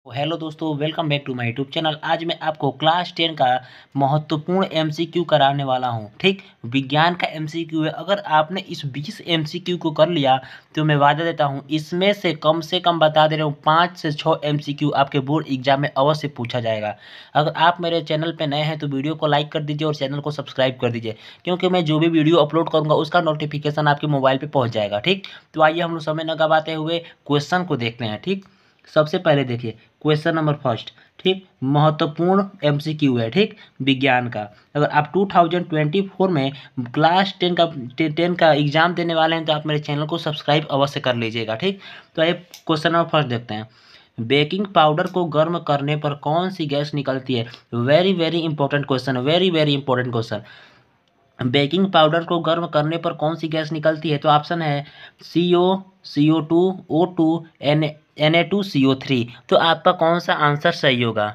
Hello दोस्तों, welcome back to my YouTube channel. आज मैं आपको क्लास 10 का महत्वपूर्ण एमसीक्यू कराने वाला हूं। ठीक, विज्ञान का एमसीक्यू है। अगर आपने इस 20 एमसीक्यू को कर लिया तो मैं वादा देता हूं इसमें से कम बता दे रहा हूं 5 से 6 एमसीक्यू आपके बोर्ड एग्जाम में अवश्य पूछा जाएगा। अगर आप मेरे चैनल पर नए हैं तो वीडियो को लाइक कर दीजिए और चैनल को सब्सक्राइब कर दीजिए, क्योंकि मैं जो भी वीडियो अपलोड करूँगा उसका नोटिफिकेशन आपके मोबाइल पर पहुँच जाएगा। ठीक, तो आइए हम लोग समय न गवाते हुए क्वेश्चन को देखते हैं। ठीक, सबसे पहले देखिए क्वेश्चन नंबर फर्स्ट। ठीक, महत्वपूर्ण एमसीक्यू है। ठीक, विज्ञान का। अगर आप 2024 में क्लास 10 का एग्जाम देने वाले हैं तो आप मेरे चैनल को सब्सक्राइब अवश्य कर लीजिएगा। ठीक, तो आइए क्वेश्चन नंबर फर्स्ट देखते हैं। बेकिंग पाउडर को गर्म करने पर कौन सी गैस निकलती है? Very very important question, very very important question. Baking powder को गर्म करने पर कौन सी गैस निकलती है? तो ऑप्शन है CO, CO2, O2, Na2CO3। तो आपका कौन सा आंसर सही होगा?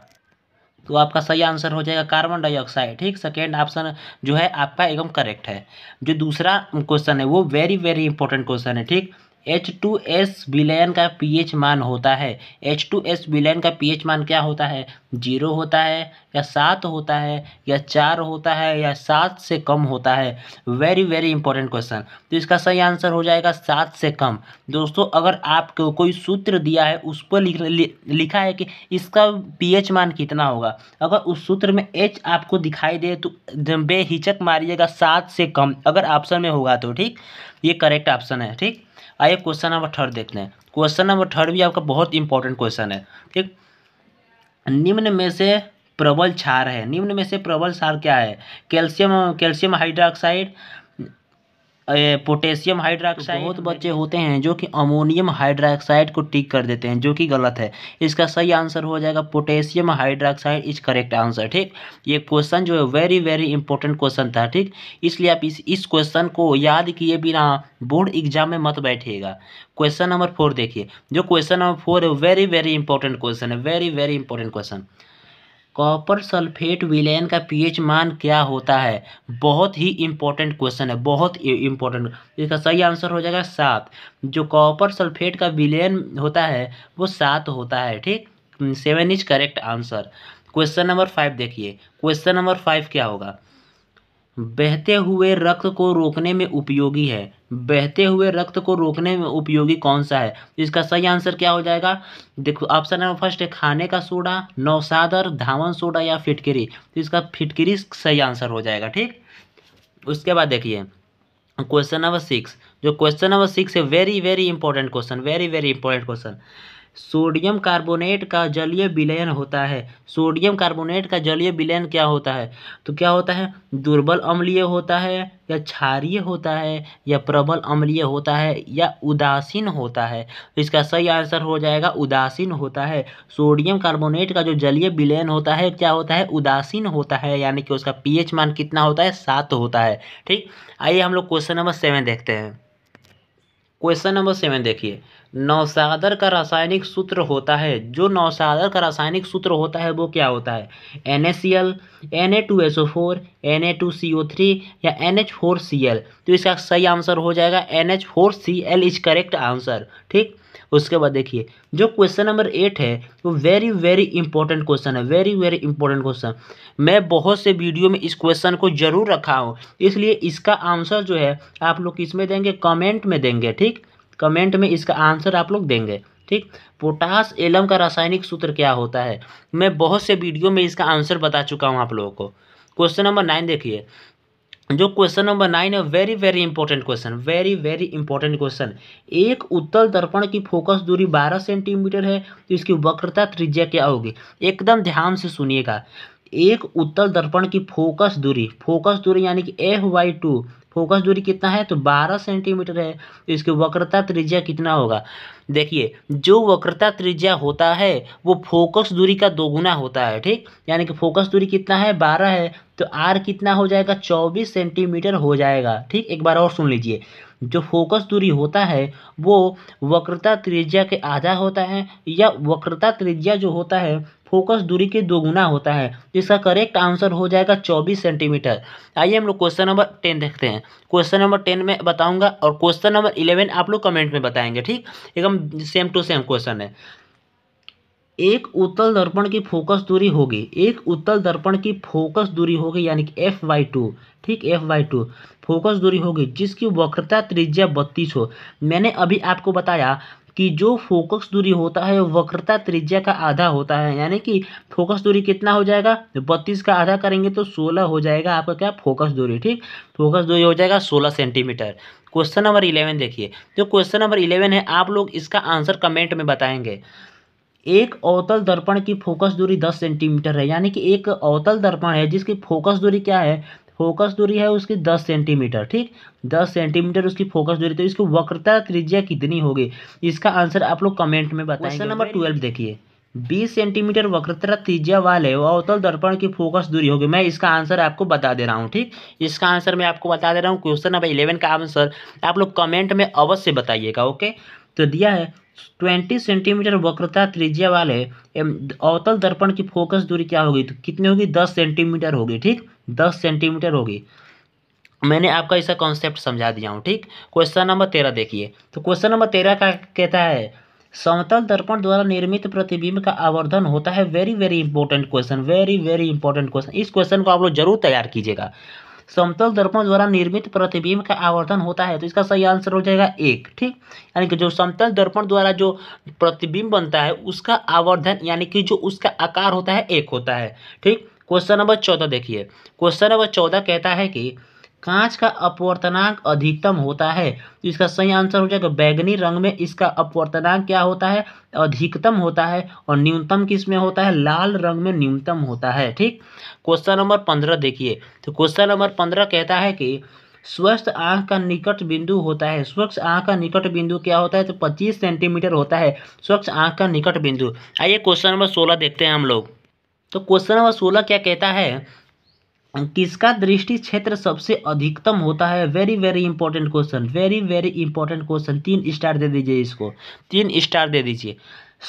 तो आपका सही आंसर हो जाएगा कार्बन डाइऑक्साइड। ठीक, सेकेंड ऑप्शन जो है आपका एकदम करेक्ट है। जो दूसरा क्वेश्चन है वो वेरी वेरी इंपॉर्टेंट क्वेश्चन है। ठीक, H2S विलयन का पीएच मान होता है। H2S विलयन का पीएच मान क्या होता है? 0 होता है या 7 होता है या 4 होता है या 7 से कम होता है? Very very important question. तो इसका सही आंसर हो जाएगा 7 से कम। दोस्तों, अगर आपको कोई सूत्र दिया है उस पर लिखा है कि इसका पीएच मान कितना होगा, अगर उस सूत्र में H आपको दिखाई दे तो बेहिचक मारिएगा 7 से कम, अगर ऑप्शन में होगा तो। ठीक, ये करेक्ट ऑप्शन है। ठीक, आइए क्वेश्चन नंबर थर्ड देखते हैं। क्वेश्चन नंबर थर्ड भी आपका बहुत इंपॉर्टेंट क्वेश्चन है। ठीक, निम्न में से प्रबल क्षार है। निम्न में से प्रबल क्षार क्या है? Calcium hydroxide, potassium hydroxide. बहुत बच्चे होते हैं जो कि अमोनियम हाइड्रोक्साइड को टिक कर देते हैं, जो कि गलत है। इसका सही आंसर हो जाएगा potassium hydroxide is correct answer. ठीक, ये क्वेश्चन जो है वेरी वेरी इंपॉर्टेंट क्वेश्चन था। ठीक, इसलिए आप इस क्वेश्चन को याद किए बिना बोर्ड एग्जाम में मत बैठिएगा। क्वेश्चन नंबर 4 देखिए। जो क्वेश्चन नंबर 4 है वेरी वेरी इंपॉर्टेंट क्वेश्चन है, very very important question. Copper sulphate विलयन का पीएच मान क्या होता है? बहुत ही इंपॉर्टेंट क्वेश्चन है, बहुत इंपॉर्टेंट। इसका सही आंसर हो जाएगा 7। जो कॉपर सल्फेट का विलयन होता है वो 7 होता है। ठीक, 7 is correct answer. Question number 5 देखिए। क्वेश्चन नंबर 5 क्या होगा? बहते हुए रक्त को रोकने में उपयोगी है। बहते हुए रक्त को रोकने में उपयोगी कौन सा है? इसका सही आंसर क्या हो जाएगा? देखो, ऑप्शन नंबर फर्स्ट है खाने का सोडा, नौसादर, धावन सोडा या फिटकरी। तो इसका फिटकरी सही आंसर हो जाएगा। ठीक, उसके बाद देखिए क्वेश्चन नंबर 6। जो क्वेश्चन नंबर 6 है very very important question, very very important question. Sodium carbonate का जलीय विलयन होता है। सोडियम कार्बोनेट का जलीय विलयन क्या होता है? तो क्या होता है? दुर्बल अम्लीय होता है या क्षारीय होता है या प्रबल अम्लीय होता है या उदासीन होता है? तो इसका सही आंसर हो जाएगा उदासीन होता है। सोडियम कार्बोनेट का जो जलीय विलयन होता है क्या होता है? उदासीन होता है, यानी कि उसका पीएच मान कितना होता है? 7 होता है। ठीक, आइए हम लोग क्वेश्चन नंबर 7 देखते हैं। क्वेश्चन नंबर 7 देखिए। नौसादर का रासायनिक सूत्र होता है। जो नौसादर का रासायनिक सूत्र होता है वो क्या होता है? NaCl, Na2SO4, Na2CO3 या NH4Cl। तो इसका सही आंसर हो जाएगा NH4Cl इज करेक्ट आंसर। ठीक, उसके बाद देखिए जो क्वेश्चन नंबर 8 है वो वेरी वेरी इंपॉर्टेंट क्वेश्चन है, वेरी वेरी इंपॉर्टेंट क्वेश्चन। मैं बहुत से वीडियो में इस क्वेश्चन को जरूर रखा हूँ, इसलिए इसका आंसर जो है आप लोग किसमें देंगे? कमेंट में देंगे। ठीक, कमेंट में इसका आंसर आप लोग देंगे। ठीक, पोटास एलम का रासायनिक सूत्र क्या होता है? मैं बहुत से वीडियो में इसका आंसर बता चुका हूँ आप लोगों को। क्वेश्चन नंबर 9 देखिए। जो क्वेश्चन नंबर 9 है very very important question, very very important question. एक उत्तल दर्पण की फोकस दूरी 12 सेंटीमीटर है तो इसकी वक्रता त्रिज्या क्या होगी? एकदम ध्यान से सुनिएगा। एक उत्तल दर्पण की फोकस दूरी यानी कि FY2, फोकस दूरी कितना है? तो 12 सेंटीमीटर है। तो इसकी वक्रता त्रिज्या कितना होगा? देखिए, जो वक्रता त्रिज्या होता है वो फोकस दूरी का दोगुना होता है। ठीक, यानी कि फोकस दूरी कितना है? 12 है, तो R कितना हो जाएगा? 24 सेंटीमीटर हो जाएगा। ठीक, एक बार और सुन लीजिए। जो फोकस दूरी होता है वो वक्रता त्रिज्या के आधा होता है, या वक्रता त्रिज्या जो होता है फोकस दूरी के दोगुना होता है। इसका करेक्ट आंसर हो जाएगा 24 सेंटीमीटर। आइए हम लोग क्वेश्चन नंबर 10 देखते हैं। क्वेश्चन नंबर 10 में बताऊंगा और क्वेश्चन नंबर 11 आप लोग कमेंट में बताएंगे। ठीक, एकदम सेम टू सेम क्वेश्चन है। एक उत्तल दर्पण की फोकस दूरी होगी, एक उत्तल दर्पण की फोकस दूरी होगी यानी कि f/2, ठीक, f/2 फोकस दूरी होगी जिसकी वक्रता त्रिज्या 32 हो। मैंने अभी आपको बताया कि जो फोकस दूरी होता है वक्रता त्रिज्या का आधा होता है, यानी कि फोकस दूरी कितना हो जाएगा, 32 का आधा करेंगे तो 16 हो जाएगा आपका क्या, फोकस दूरी, ठीक, फोकस दूरी हो जाएगा 16 सेंटीमीटर। क्वेश्चन नंबर 11 देखिए, जो क्वेश्चन नंबर 11 है आप लोग इसका आंसर कमेंट में बताएंगे। एक अवतल दर्पण की फोकस दूरी 10 सेंटीमीटर है, यानी कि एक अवतल दर्पण है जिसकी फोकस दूरी क्या है, फोकस दूरी है उसकी 10 सेंटीमीटर, ठीक, 10 सेंटीमीटर उसकी फोकस दूरी, तो इसकी वक्रता त्रिज्या कितनी होगी, इसका आंसर आप लोग कमेंट में बताएंगे। क्वेश्चन नंबर 12 देखिए, 20 सेंटीमीटर वक्रता त्रिज्या वाले अवतल दर्पण की फोकस दूरी होगी। मैं इसका आंसर आपको बता दे रहा हूँ, ठीक, इसका आंसर मैं आपको बता दे रहा हूँ। क्वेश्चन नंबर 11 का आंसर आप लोग कमेंट में अवश्य बताइएगा, ओके। तो दिया है 20 सेंटीमीटर वक्रता त्रिज्या वाले अवतल दर्पण की फोकस दूरी क्या होगी, तो कितनी होगी, 10 सेंटीमीटर होगी, ठीक, 10 सेंटीमीटर होगी। मैंने आपका इसका कॉन्सेप्ट समझा दिया हूँ, ठीक। क्वेश्चन नंबर 13 देखिए, तो क्वेश्चन नंबर 13 का कहता है समतल दर्पण द्वारा निर्मित प्रतिबिंब का आवर्धन होता है। Very very important question, very very important question, इस क्वेश्चन को आप लोग जरूर तैयार कीजिएगा। समतल दर्पण द्वारा निर्मित प्रतिबिंब का आवर्धन होता है, तो इसका सही आंसर हो जाएगा 1, ठीक, यानी कि जो समतल दर्पण द्वारा जो प्रतिबिंब बनता है उसका आवर्धन यानी कि जो उसका आकार होता है 1 होता है, ठीक। क्वेश्चन नंबर 14 देखिए, क्वेश्चन नंबर 14 कहता है कि कांच का अपवर्तनांक अधिकतम होता है, तो इसका सही आंसर हो जाएगा बैगनी रंग में इसका अपवर्तनांक क्या होता है, अधिकतम होता है, और न्यूनतम किस में होता है, लाल रंग में न्यूनतम होता है, ठीक। क्वेश्चन नंबर 15 देखिए, तो क्वेश्चन नंबर 15 कहता है कि स्वस्थ आंख का निकट बिंदु होता है, स्वच्छ आंख का निकट बिंदु क्या होता है, तो 25 सेंटीमीटर होता है स्वच्छ आंख का निकट बिंदु। आइए क्वेश्चन नंबर 16 देखते हैं हम लोग। तो क्वेश्चन नंबर 16 क्या कहता है, किसका दृष्टि क्षेत्र सबसे अधिकतम होता है। Very very important question, very very important question, 3 star दे दीजिए इसको, 3 स्टार दे दीजिए।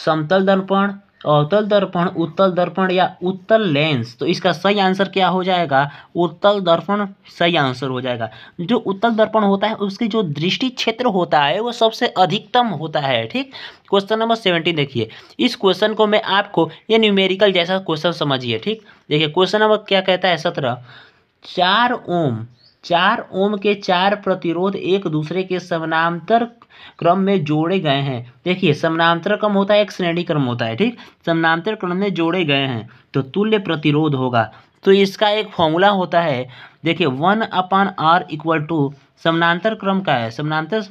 समतल दर्पण, अवतल दर्पण, उत्तल दर्पण या उत्तल लेंस, तो इसका सही आंसर क्या हो जाएगा, उत्तल दर्पण सही आंसर हो जाएगा। जो उत्तल दर्पण होता है उसकी जो दृष्टि क्षेत्र होता है वो सबसे अधिकतम होता है, ठीक। क्वेश्चन नंबर 17 देखिए, इस क्वेश्चन को मैं आपको ये न्यूमेरिकल जैसा क्वेश्चन समझिए, ठीक। देखिए क्वेश्चन नंबर क्या कहता है 17, 4 ओम के 4 प्रतिरोध एक दूसरे के समानांतर क्रम में जोड़े गए हैं। देखिए समानांतर क्रम होता है, एक श्रेणी क्रम होता है, ठीक, समानांतर क्रम में जोड़े गए हैं तो तुल्य प्रतिरोध होगा। तो इसका एक फॉर्मूला होता है, देखिए 1/r इक्वल टू समानांतर क्रम का है, समानांतर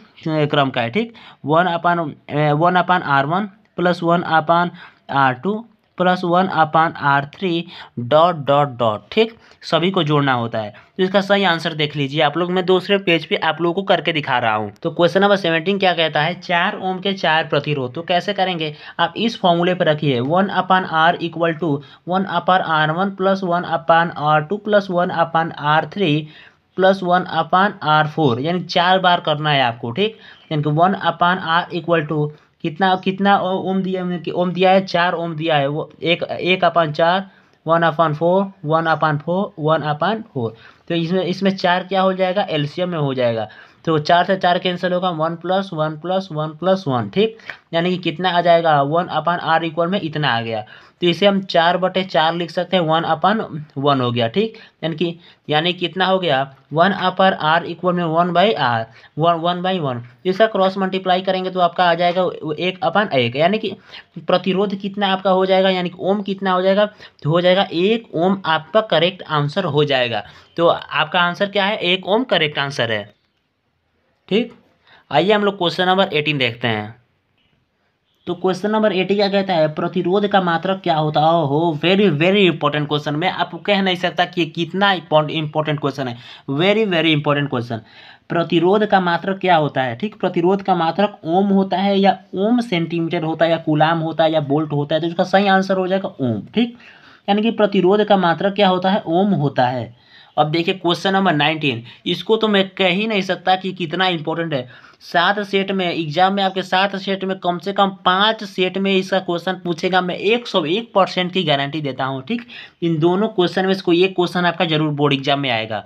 क्रम का है, ठीक, 1/r1 plus 1/r2 plus 1/r3 dot dot dot, ठीक, सभी को जोड़ना होता है। तो इसका सही आंसर देख लीजिए आप लोग, मैं दूसरे पेज पे आप लोगों को करके दिखा रहा हूँ। तो क्वेश्चन नंबर 17 क्या कहता है, 4 ओम के 4 प्रतिरोध, तो कैसे करेंगे, आप इस फॉर्मूले पर रखिए 1/r equal to 1/r1 plus 1/r2 plus 1/r3 plus 1/r4, यानी 4 बार करना है आपको, ठीक, यानी कि 1/r इक्वल टू कितना कितना ओम दिया है, कि ओम दिया है 4 ओम दिया है, वो 1/4, 1/4, 1/4, 1/4, तो इसमें 4 क्या हो जाएगा, एलसीएम में हो जाएगा, तो 4 से 4 कैंसिल होगा, 1 प्लस 1 प्लस 1 प्लस 1, ठीक, यानी कि कितना आ जाएगा 1/r इक्वल में इतना आ गया। तो इसे हम 4/4 लिख सकते हैं, 1/1 हो गया, ठीक, यानी कितना हो गया 1/r इक्वल में 1/r, 1/1, इसका क्रॉस मल्टीप्लाई करेंगे तो आपका आ जाएगा 1/1, यानी कि प्रतिरोध कितना आपका हो जाएगा, यानी कि ओम कितना हो जाएगा, तो हो जाएगा 1 ओम आपका करेक्ट आंसर हो जाएगा। तो आपका आंसर क्या है, 1 ओम करेक्ट आंसर है, ठीक। आइए हम लोग क्वेश्चन नंबर 18 देखते हैं। तो क्वेश्चन नंबर 80 क्या कहता है, प्रतिरोध का मात्रक क्या होता है। ओहो वेरी वेरी इंपॉर्टेंट क्वेश्चन, मैं आपको कह नहीं सकता कि कितना इंपॉर्टेंट क्वेश्चन है, वेरी वेरी इंपॉर्टेंट क्वेश्चन। प्रतिरोध का मात्रक क्या होता है, ठीक, प्रतिरोध का मात्रक ओम होता है या ओम सेंटीमीटर होता है या कूलाम होता है या बोल्ट होता है, तो इसका सही आंसर हो जाएगा ओम, ठीक, यानी कि प्रतिरोध का मात्रक क्या होता है, ओम होता है। अब देखिए क्वेश्चन नंबर 19, इसको तो मैं कह ही नहीं सकता कि कितना इंपॉर्टेंट है। 7 सेट में एग्जाम में आपके 7 सेट में कम से कम 5 सेट में इसका क्वेश्चन पूछेगा, मैं 101% की गारंटी देता हूँ, ठीक। इन दोनों क्वेश्चन में से कोई एक क्वेश्चन आपका जरूर बोर्ड एग्जाम में आएगा।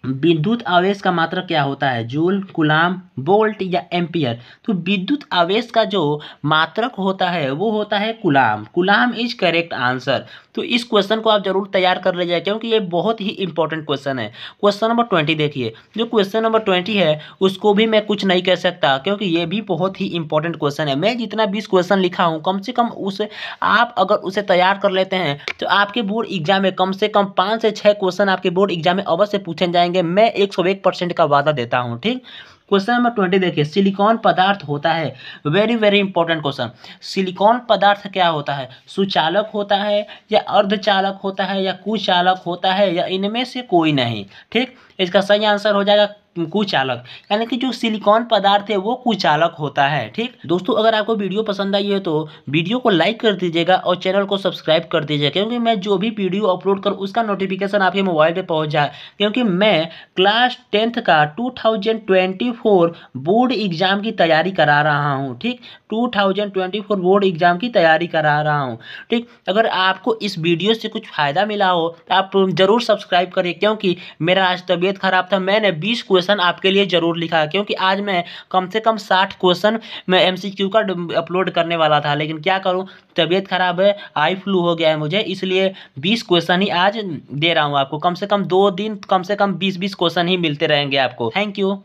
विद्युत आवेश का मात्रक क्या होता है? जूल, कूलाम, वोल्ट या एम्पियर? तो विद्युत आवेश का जो मात्रक होता है वो होता है coulomb. Coulomb is correct answer. तो इस क्वेश्चन को आप जरूर तैयार कर लीजिए क्योंकि ये बहुत ही इंपॉर्टेंट क्वेश्चन है। क्वेश्चन नंबर 20 देखिए, जो क्वेश्चन नंबर 20 है उसको भी मैं कुछ नहीं कह सकता क्योंकि ये भी बहुत ही इंपॉर्टेंट क्वेश्चन है। मैं जितना 20 क्वेश्चन लिखा हूँ कम से कम उसे आप अगर उसे तैयार कर लेते हैं तो आपके बोर्ड एग्जाम में कम से कम 5 से 6 क्वेश्चन आपके बोर्ड एग्जाम में अवश्य पूछे जाएंगे। मैं 101% का वादा देता हूँ। ठीक, क्वेश्चन नंबर 20 देखिए, सिलिकॉन पदार्थ होता है, very very important question. Silicon पदार्थ क्या होता है? सुचालक होता है या अर्धचालक होता है या कुचालक होता है या इनमें से कोई नहीं? ठीक, इसका सही आंसर हो जाएगा कुचालक, यानी कि जो सिलिकॉन पदार्थ है वो कुचालक होता है। ठीक दोस्तों, अगर आपको वीडियो पसंद आई है तो वीडियो को लाइक कर दीजिएगा और चैनल को सब्सक्राइब कर दीजिएगा क्योंकि मैं जो भी वीडियो अपलोड करूँ उसका नोटिफिकेशन आपके मोबाइल पे पहुंच जाए। क्योंकि मैं क्लास 10th का 2024 बोर्ड एग्जाम की तैयारी करा रहा हूँ। ठीक, 2024 बोर्ड एग्जाम की तैयारी करा रहा हूँ। ठीक, अगर आपको इस वीडियो से कुछ फ़ायदा मिला हो तो आप ज़रूर सब्सक्राइब करें क्योंकि मेरा आज तबीयत खराब था। मैंने 20 क्वेश्चन आपके लिए ज़रूर लिखा क्योंकि आज मैं कम से कम 60 क्वेश्चन मैं MCQ का अपलोड करने वाला था, लेकिन क्या करूं, तबीयत खराब है, आई फ्लू हो गया है मुझे, इसलिए 20 क्वेश्चन ही आज दे रहा हूं आपको। कम से कम 2 दिन कम से कम 20-20 क्वेश्चन ही मिलते रहेंगे आपको। Thank you.